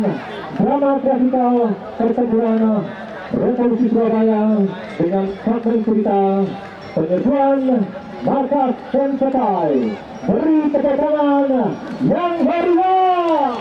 Drama klasikal pertempuran Revolusi Surabaya dengan fragmen cerita penyerbuan markas Senjata. Beri tepuk tangan yang meriah.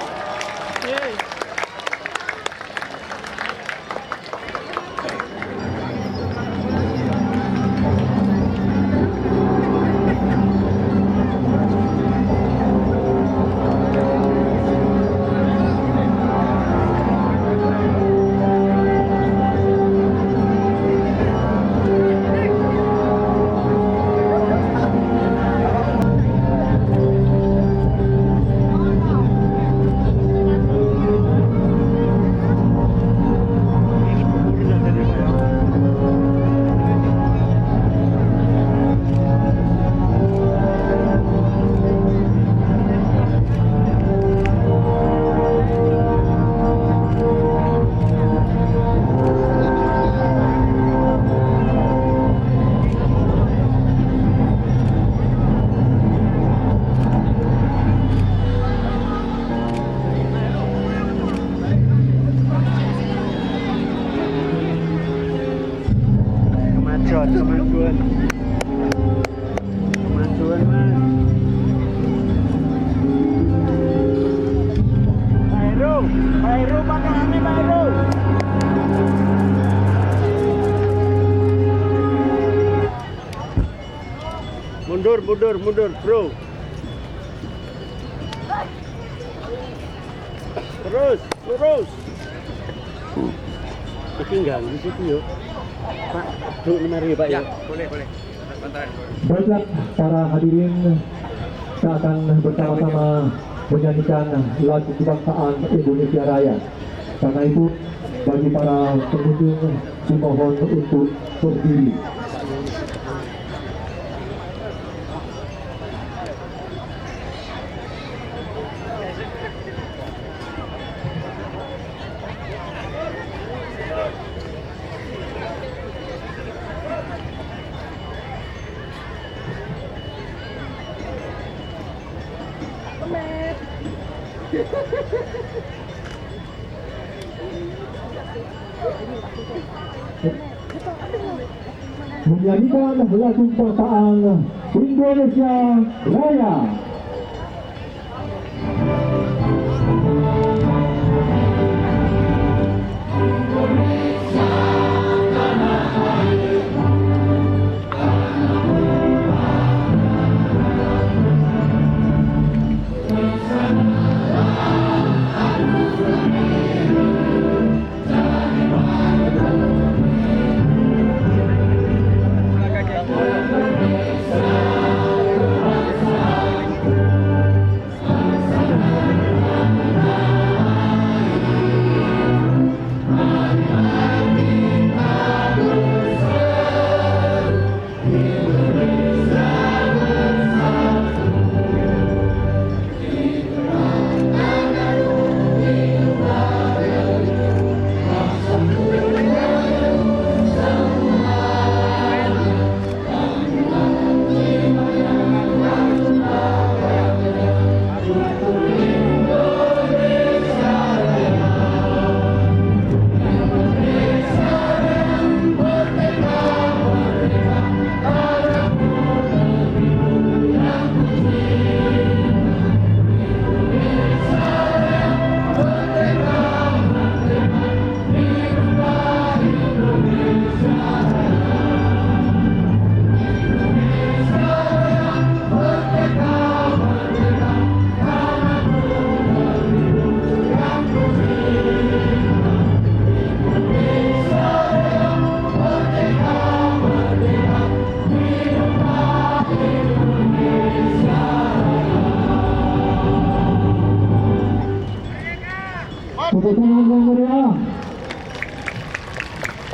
Kemajuan mas. Bayro pakai Bayro. Mundur bro. Terus lurus. Tinggal di situ yuk. Pak, duduk mari Pak ya. Boleh. Baiklah para hadirin, kita akan bersama-sama menyanyikan lagu kebangsaan Indonesia Raya. Karena itu bagi para pengunjung dimohon untuk berdiri. Menyanyikan lagu kebangsaan Indonesia Raya.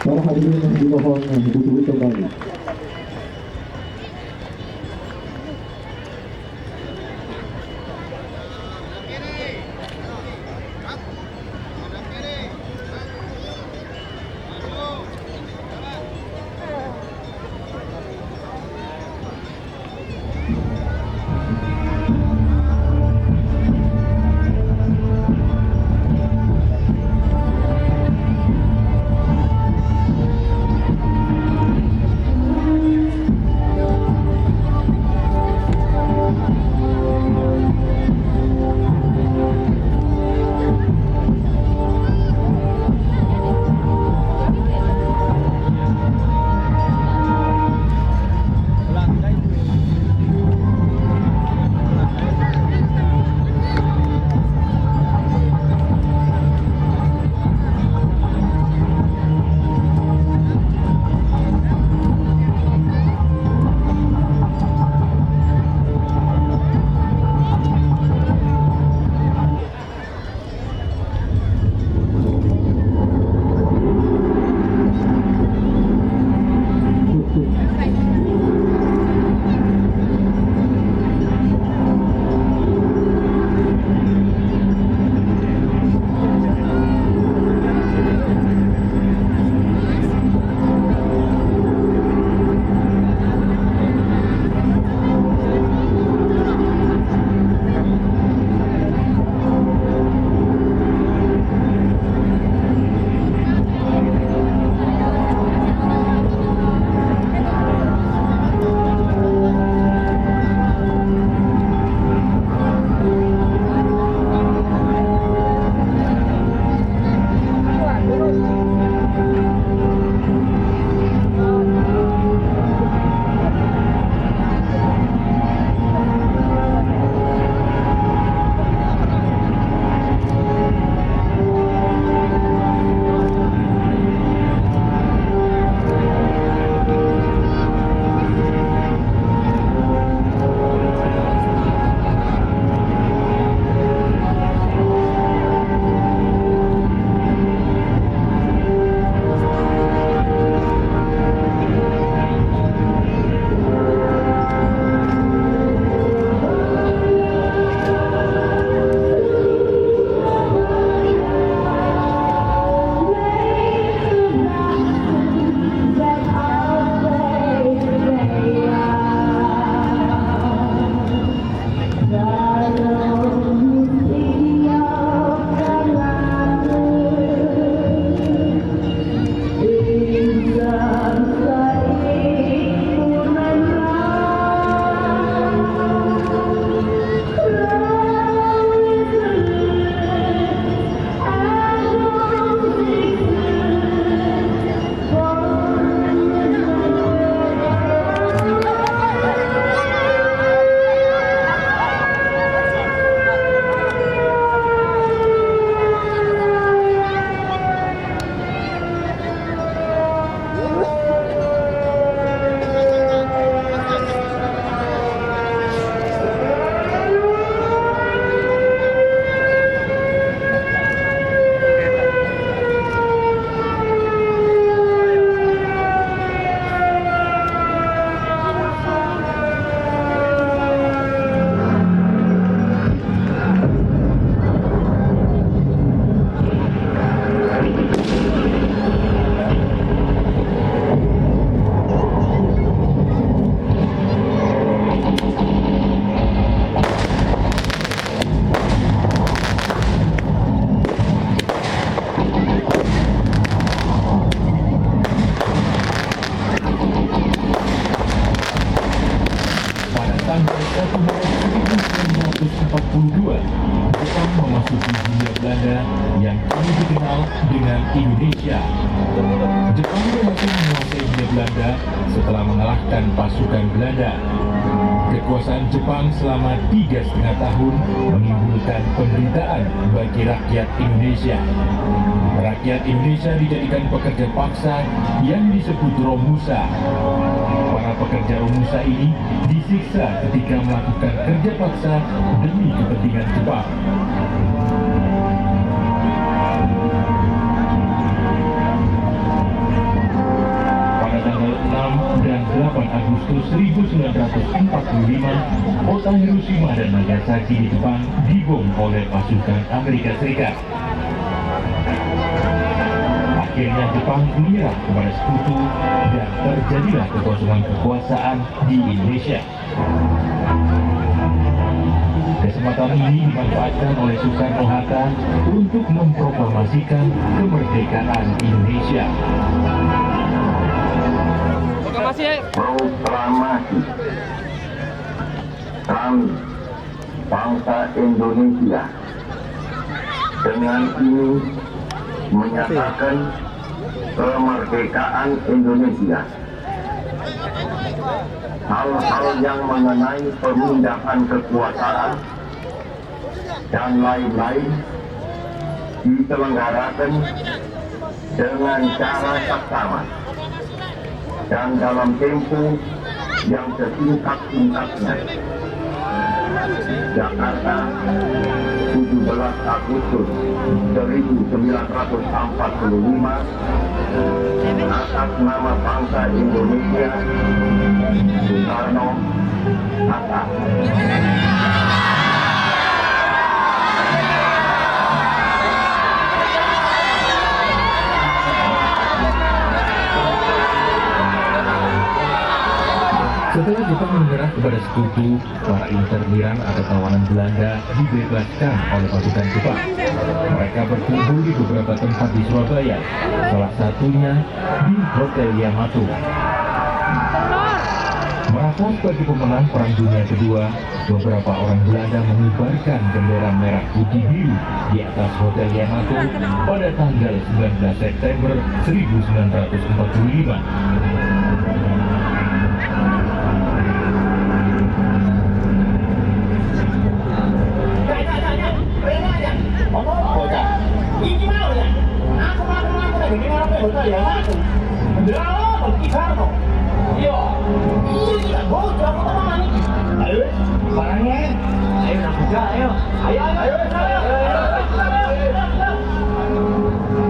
Para hadirin yang dimohon duduk kembali. Indonesia. Jepang berhasil menguasai Hindia Belanda setelah mengalahkan pasukan Belanda. Kekuasaan Jepang selama 3,5 tahun menimbulkan penderitaan bagi rakyat Indonesia. Rakyat Indonesia dijadikan pekerja paksa yang disebut Romusa. Para pekerja Romusa ini disiksa ketika melakukan kerja paksa demi kepentingan Jepang. Pada tanggal 6 dan 8 Agustus 1945, kota Hiroshima dan Nagasaki di Jepang dibom oleh pasukan Amerika Serikat. Akhirnya Jepang menyerah kepada sekutu dan terjadilah kekosongan kekuasaan di Indonesia. Kesempatan ini dimanfaatkan oleh Soekarno-Hatta untuk memproklamasikan kemerdekaan Indonesia. Proklamasi kami bangsa Indonesia dengan ini menyatakan kemerdekaan Indonesia. Hal-hal yang mengenai pemindahan kekuasaan dan lain-lain diselenggarakan dengan cara saksama dan dalam tempo yang sesingkat-singkatnya. Jakarta, 17 Agustus 1945, atas nama bangsa Indonesia, Soekarno-Hatta. Setelah Jepang menyerah kepada sekutu, para interniran atau tawanan Belanda dibebaskan oleh pasukan Jepang. Mereka berkumpul di beberapa tempat di Surabaya, salah satunya di Hotel Yamato. Merasa sebagai pemenang Perang Dunia Kedua, beberapa orang Belanda mengibarkan bendera merah putih biru di atas Hotel Yamato pada tanggal 19 September 1945.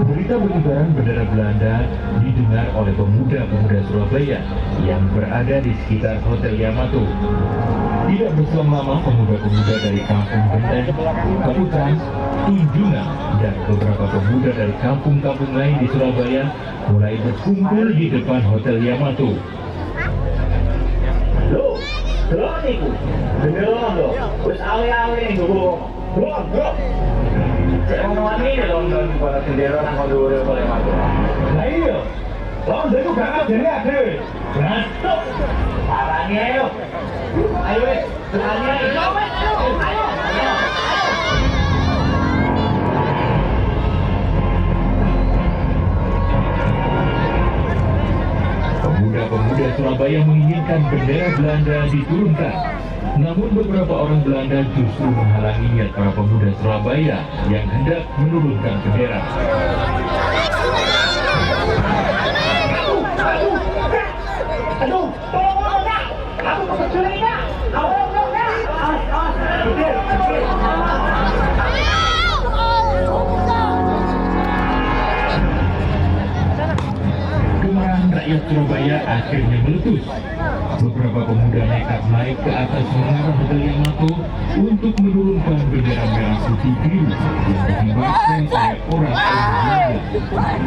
Berita pengibaran bendera Belanda didengar oleh pemuda-pemuda Surabaya yang berada di sekitar Hotel Yamato. Tidak berselang lama, pemuda-pemuda dari Kampung Genteng, Kaputan, Tunjungan, dan beberapa pemuda dari kampung-kampung lain di Surabaya mulai berkumpul di depan Hotel Yamato. Loh, delok niku. Beneran lho. Wis awe-awe ning nggo. Bro. Cek ono ane London pada bendera nang dhuwure kok Yamato. Lah iya. London ku gak ajene ade. Batuk. Parane ayo. Ayo wis, parane ayo. Ayo. Pemuda-pemuda Surabaya menginginkan bendera Belanda diturunkan. Namun beberapa orang Belanda justru menghalangi niat para pemuda Surabaya yang hendak menurunkan bendera. Aduh, tolong Kak. Aku kebetulan Kak. Kemarahan rakyat Surabaya akhirnya meletus. Beberapa pemuda nekat naik ke atas menara Hotel Yamato untuk menurunkan bendera merah putih biru yang dikibarkan oleh orang-orang Belanda.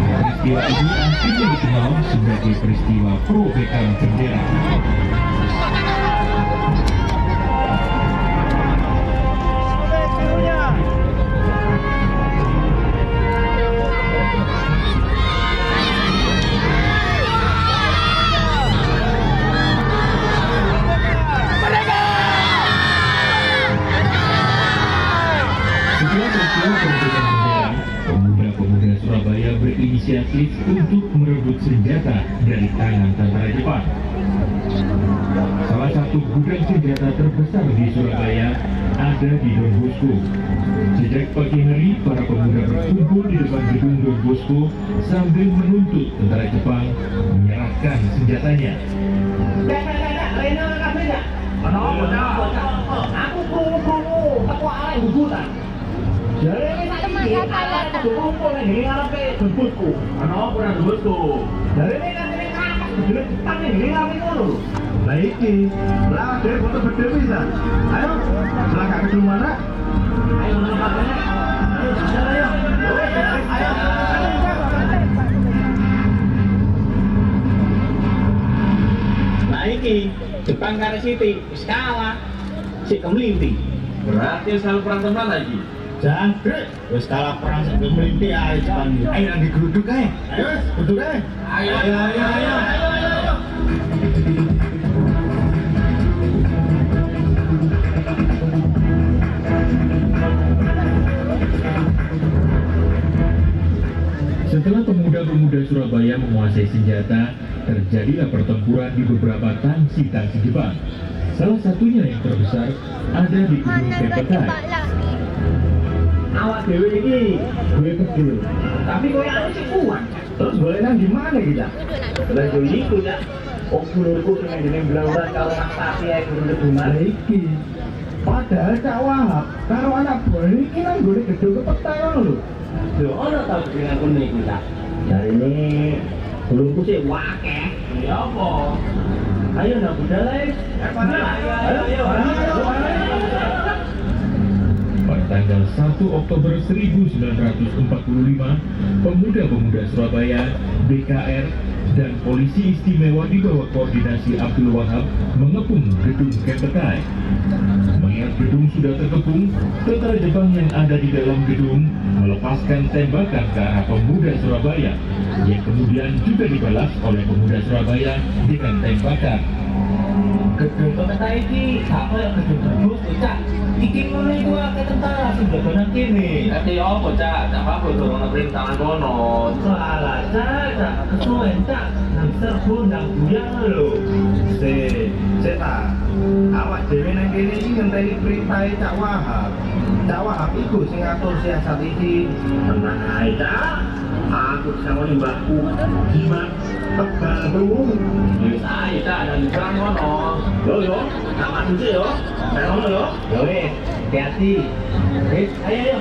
Peristiwa ini akhirnya dikenal sebagai peristiwa perobekan bendera. Setelah peristiwa perobekan bendera, pemuda-pemuda Surabaya berinisiatif untuk merebut senjata dari tangan tentara Jepang. Salah satu gudang senjata terbesar di Surabaya ada di Don Bosco. Sejak pagi hari, para pemuda berkumpul di depan gedung Don Bosco sambil menuntut tentara Jepang menyerahkan senjatanya. Aku krungu-krungu teko arek hubutan. Jare iki kumpul ning ngarepe debusku. Ana apa nang debusku? Jare iki nang ngarepe debus Jepang ning ngarepe ngono. Lah iki, lah dhewe foto gede pisan. Ayo, selangkah ke mana? Ayo nang ayo. Nah iki Jepang karo Siti wis kalah. Sik kemelinti. Berarti selalu perang teman lagi. Jangkrik wis kalah perang sing kemelinti ae Jepang. Ayo nang digeruduk ae. Ayo, geruduk ae. Ayo. Setelah pemuda-pemuda Surabaya menguasai senjata, terjadilah pertempuran di beberapa tangsi-tangsi Jepang. Salah satunya yang terbesar ada di gedung Kepetai. Awak dhewe iki duwe kecil. Tapi koyo aku sih kuat. Terus boleh nang di mana kita? Lah yo iku ya. Oh kulurku sing jenenge blauran karo Mas Tati ae kudu keduman iki. Padahal Cak Wahab karo anak buah iki nang gone gedung Kepetai ngono lho. Lho ana ta dengan kono iku ta. Jarine kulurku sih wakeh. Ya apa? Ayo nak budalai. Ayo. Pada tanggal 1 Oktober 1945, pemuda-pemuda Surabaya, BKR, dan Polisi Istimewa di bawah koordinasi Abdul Wahab mengepung gedung Kepetai. Melihat gedung sudah terkepung, tentara Jepang yang ada di dalam gedung melepaskan tembakan ke arah pemuda Surabaya, yang kemudian juga dibalas oleh pemuda Surabaya dengan tembakan. Gedung Kepetai iki gak koyo gedung terus Cak. Iki ngono iku akeh tentara sing jaga nang kene. Nanti apa Cak? Tak apa turun perintahan kono. Salah Cak, kesuwen Cak. Nang serbu nang buyang lho. Seta. Awak dhewe nang kene iki ngenteni perintah Cak Wahab. Cak Wahab iku sing ngatur siasat iki. Tenang ae Cak. Aku sama mbakku. Gimana? Tegal Wis ae Cak dan perang kono. Yo, nak maju sih yo. Melong yo. Yo wes, hati-hati. Wes, ayo.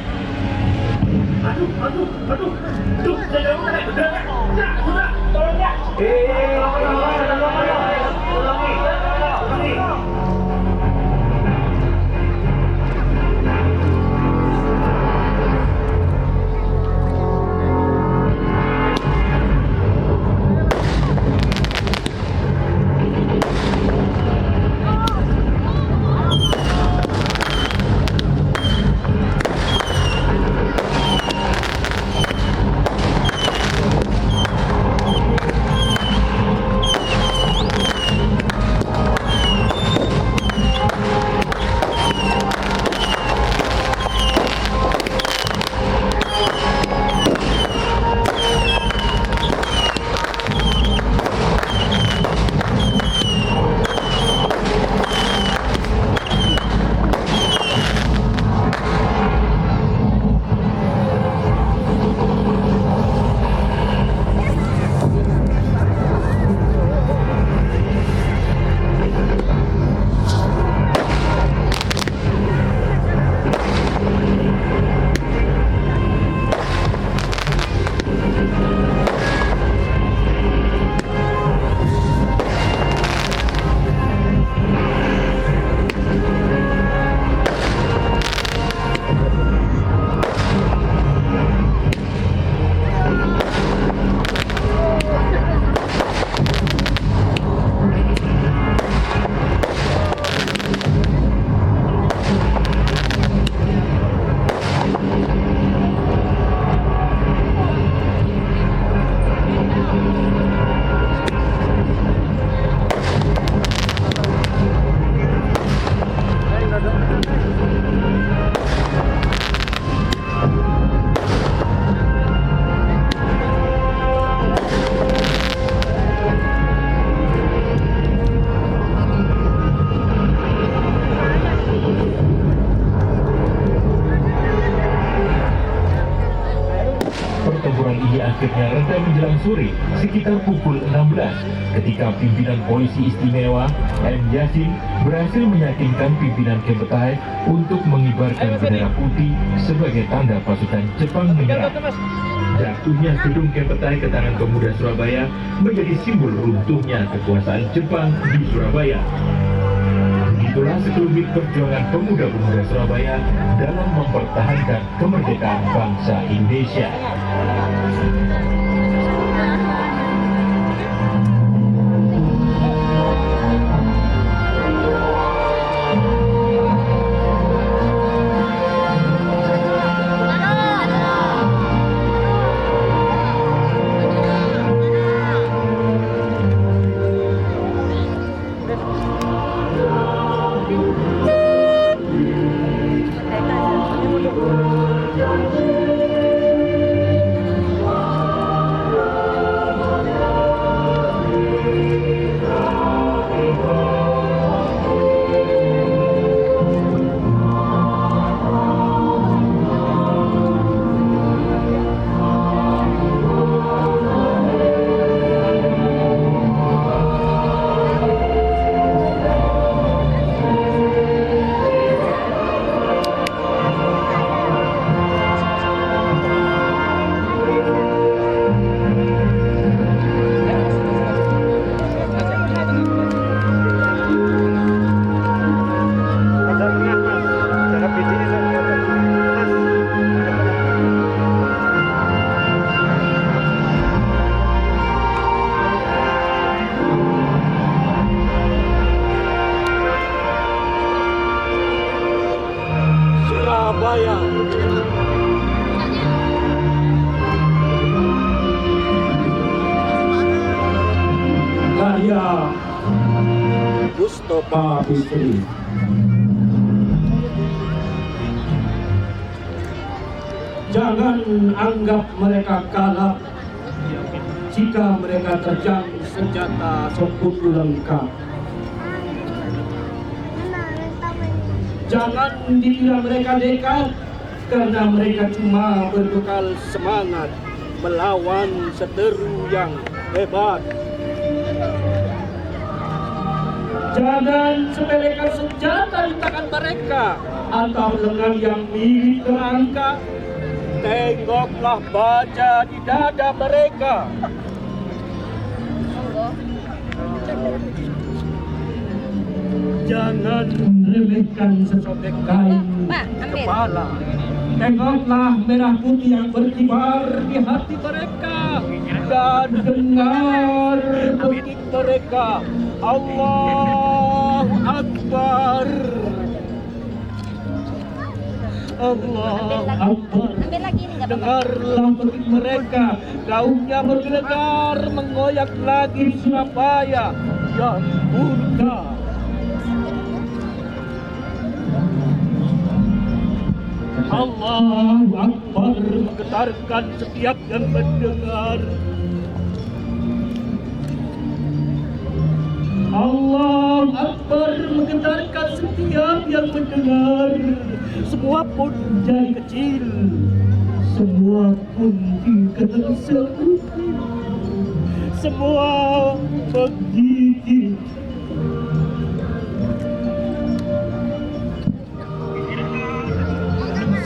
Aduh. Duh, jangan kena bener. Cak, sudah. Tolong ya. Tolong. Pertempuran ini akhirnya reda menjelang sore sekitar pukul 16 ketika pimpinan polisi istimewa M. Yasin berhasil meyakinkan pimpinan Kempetai untuk mengibarkan bendera putih sebagai tanda pasukan Jepang menyerah. Jatuhnya gedung Kempetai ke tangan pemuda Surabaya menjadi simbol runtuhnya kekuasaan Jepang di Surabaya. Begitulah sekelumit perjuangan pemuda-pemuda Surabaya dalam mempertahankan kemerdekaan bangsa Indonesia. Karya Mustofa Bisri. Jangan anggap mereka kalah jika mereka terjang senjata sekutu lengkap. Jangan dikira mereka nekat karena mereka cuma berbekal semangat melawan seteru yang hebat. Jangan sepelekan senjata di tangan mereka atau lengan yang mirip kerangka. Tengoklah baja di dada mereka. Jangan remehkan sesobek kain kepala. Tengoklah merah putih yang berkibar di hati mereka dan dengar bunyi mereka. Allahu Akbar. Allahu Akbar. Dengarlah bunyi mereka. Gaungnya bergelegar mengoyak lagi Surabaya yang murka. Allahu Akbar menggetarkan setiap yang mendengar. Allahu Akbar menggetarkan setiap yang mendengar. Semua pun jadi kecil, semua pun dikatakan sekutu, semua menggigit.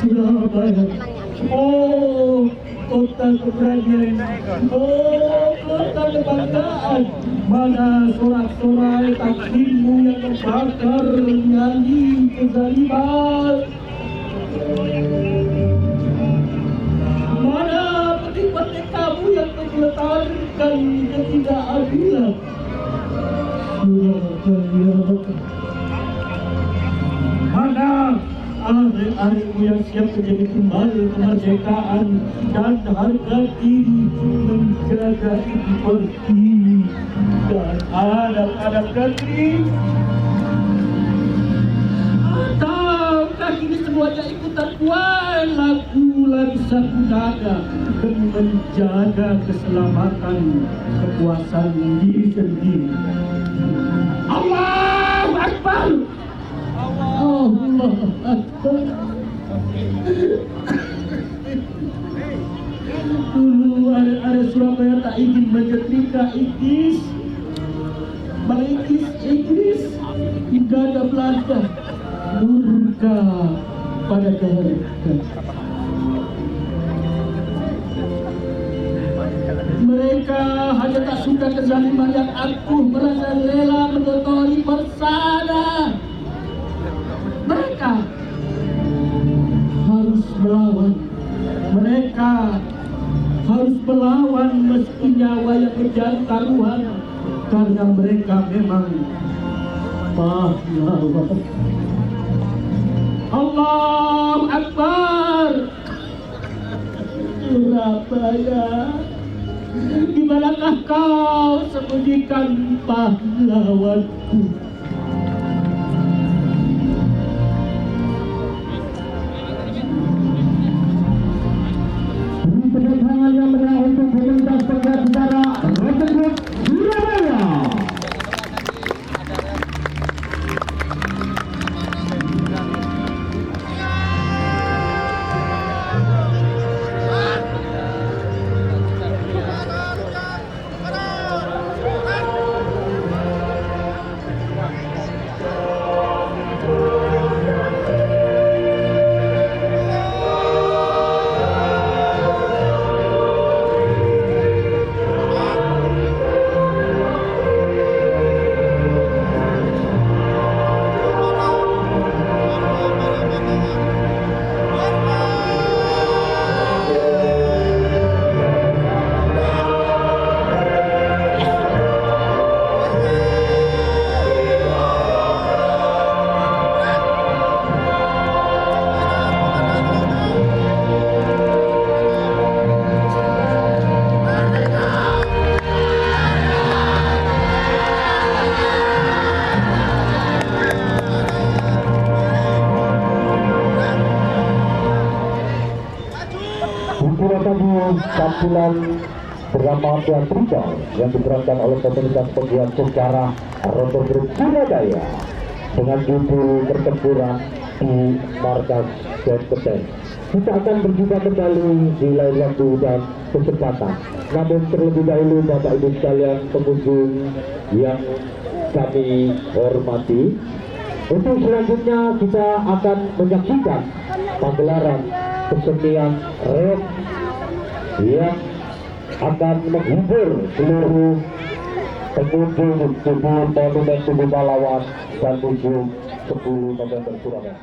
Surabaya, oh kota keberanian, oh kota kebanggaan. Mana sorak-sorai takdirmu yang terbakar nyanyi kezaliman. Mana peti-peti kamu yang menggetarkan ketidakadilan. Surabaya, mana arek-arekmu yang siap menjadi tumbal kemerdekaan dan harga diri menjaga ibu pertiwi dan anak-anak negeri? Ataukah kini semuanya ikutan kuat lagu satu nada demi menjaga keselamatan kekuasaan diri sendiri? Allahu Akbar! Allah Akbar. Dulu ada Surabaya tak ingin menyetrika Inggris, Inggris hingga ada Belanda murka pada kehendak. Mereka hanya tak suka kezaliman yang aku merasa rela mengotori persada. Mereka harus melawan. Mereka harus melawan meski nyawa yang menjadi taruhan, karena mereka memang pahlawan. Allahu Akbar. Surabaya, di manakah kau sembunyikan pahlawanku? Penerbangan yang menang untuk komunitas pekerja secara Rotterdam, Surabaya. Tampilan drama teatrikal yang diperankan oleh komunitas pembuat sejarah Rotterdam, Surabaya dengan judul Pertempuran di Markas Benteng. Kita akan berjumpa kembali di lain waktu dan kesempatan. Namun terlebih dahulu Bapak Ibu sekalian pengunjung yang kami hormati, untuk selanjutnya kita akan menyaksikan pagelaran kesenian reok yang akan menghibur seluruh pengunjung Monumen Tugu Pahlawan dan Museum 10 November Surabaya.